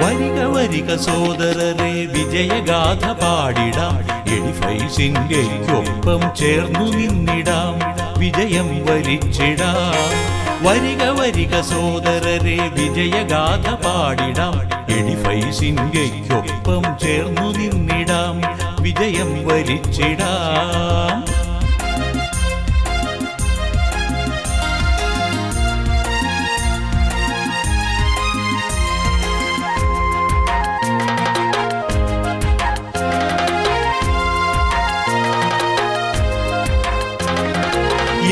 വരിക വരിക സോദരരെ വിജയഗാഥ പാടിടാം, എഡിഫൈസിന്റെയൊപ്പം ചേർന്നു നിന്നിടാം, വിജയം വരിച്ചിടാം. വരിക വരിക സോദരരെ വിജയഗാഥ പാടിടാം, എഡിഫൈസിന്റെയൊപ്പം ചേർന്നു നിന്നിടാം, വിജയം വരിച്ചിടാം.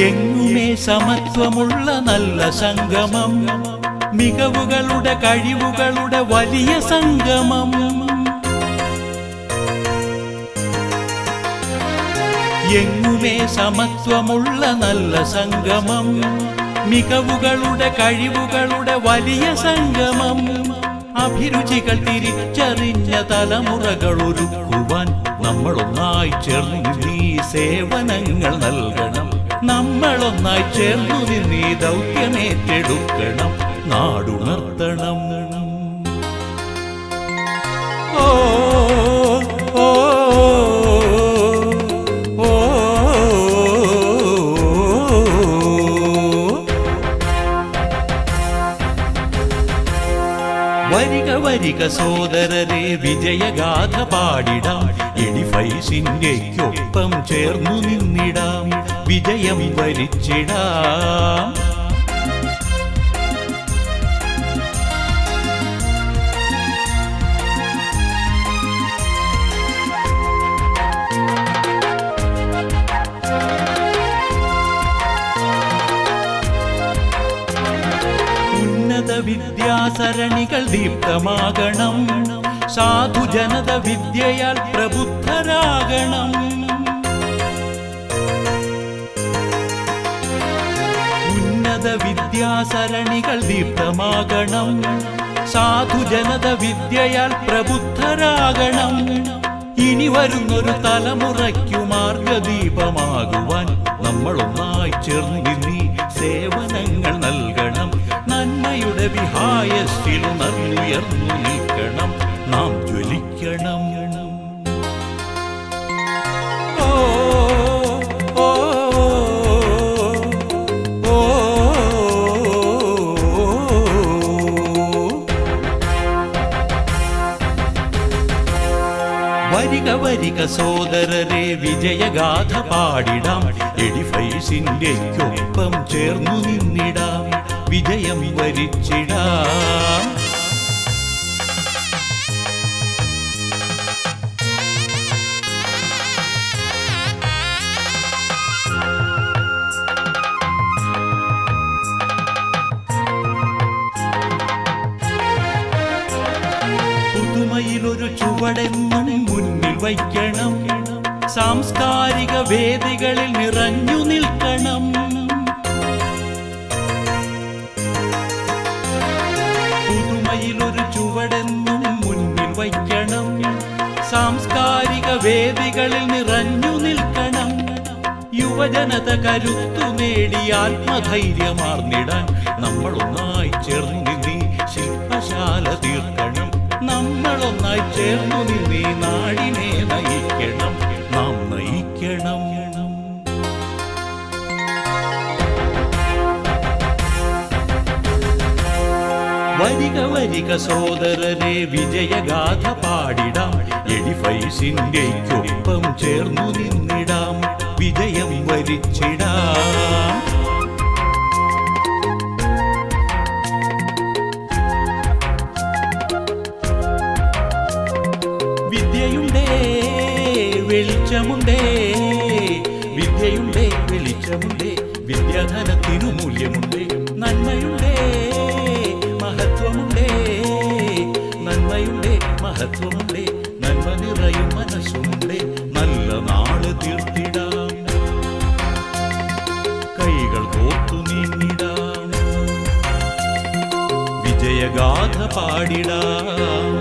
എങ്ങുമേ സമത്വമുള്ള നല്ല സംഗമം, മികവുകളുടെ കഴിവുകളുടെ വലിയ സംഗമം. എങ്ങുമേ സമത്വമുള്ള നല്ല സംഗമം, മികവുകളുടെ കഴിവുകളുടെ വലിയ സംഗമം. അഭിരുചികൾ തിരിച്ചറിഞ്ഞ തലമുറകൾ ഒരുക്കുവാൻ നമ്മളൊന്നായി ചേർന്ന് ഈ സേവനങ്ങൾ നൽകണം. നമ്മളൊന്നായി ചേർന്നു നിന്നീ ദൗത്യമേറ്റെടുക്കണം, നാടുണർത്തണം. ഓ ഓ ഓ വരിക വരിക സോദരരെ വിജയഗാഥ പാടിടാം, എഡിഫൈസിന്റെയൊപ്പം ചേർന്നു നിന്നിടാം, വിജയം വരിച്ചിടാം. ഉന്നത വിദ്യാസരണികൾ ദീപ്തമാകണം, സാധുജനത വിദ്യയാൽ പ്രബുദ്ധരാകണം. ഉന്നത വിദ്യാസരണികൾ ദീപ്തമാകണം, സാധുജനത വിദ്യയാൽ പ്രബുദ്ധരാകണം. ഇനി വരുന്നൊരു തലമുറയ്ക്കു മാർഗദീപമാകുവാൻ നമ്മളൊന്നായി ചേർന്നിരുന്നീ സേവനങ്ങൾ നൽകണം. നന്മയുടെ വിഹായസ്സിലുണർന്നുയർന്നു നിൽക്കണം, നാം ജ്വലിക്കണം. ഓ ഓ ഓ വരിക വരിക സോദരരെ വിജയഗാഥ പാടിടാം, എഡിഫൈസിന്റെയൊപ്പം ചേർന്നു നിന്നിടാം, വിജയം വരിച്ചിടാം. പുതുമയിലൊരു ചുവടെന്നും മുന്നിൽ വയ്ക്കണം, സാംസ്കാരിക വേദികളിൽ നിറഞ്ഞു നിൽക്കണം. പുതുമയിലൊരു ചുവടെന്നും മുന്നിൽ വയ്ക്കണം, സാംസ്കാരിക വേദികളിൽ നിറഞ്ഞു നിൽക്കണം. യുവജനത കരുത്തു നേടി ആത്മധൈര്യമാർന്നിടാൻ നമ്മളൊന്നായി ചേർന്നു നിന്നീ ശില്പശാല തീർക്കണം. നമ്മളൊന്നായി ചേർന്നു നിന്നീ നാടിനെ നയിക്കണം, നാം നയിക്കണം. വരിക വരിക സോദരരെ വിജയഗാഥ പാടിടാം, എഡിഫൈസിന്റെയൊപ്പം ചേർന്നു നിന്നിടാം, വിജയം വരിച്ചിടാം. വിദ്യയുണ്ടേ വെളിച്ചമുണ്ടേ, വിദ്യയുണ്ടേ വെളിച്ചമുണ്ടേ, വിദ്യാധനത്തിനു മൂല്യമുണ്ടേ. നന്മയുണ്ടേ മഹത്വമുണ്ടേ, നന്മയുണ്ടേ മഹത്വമുണ്ടേ, നന്മ നിറയും മനസ്സുമുണ്ടേ, നല്ല നാള് തീർത്തിടാം, കൈകൾ കോർത്തു നീങ്ങിടാം, വിജയഗാഥ പാടിടാം.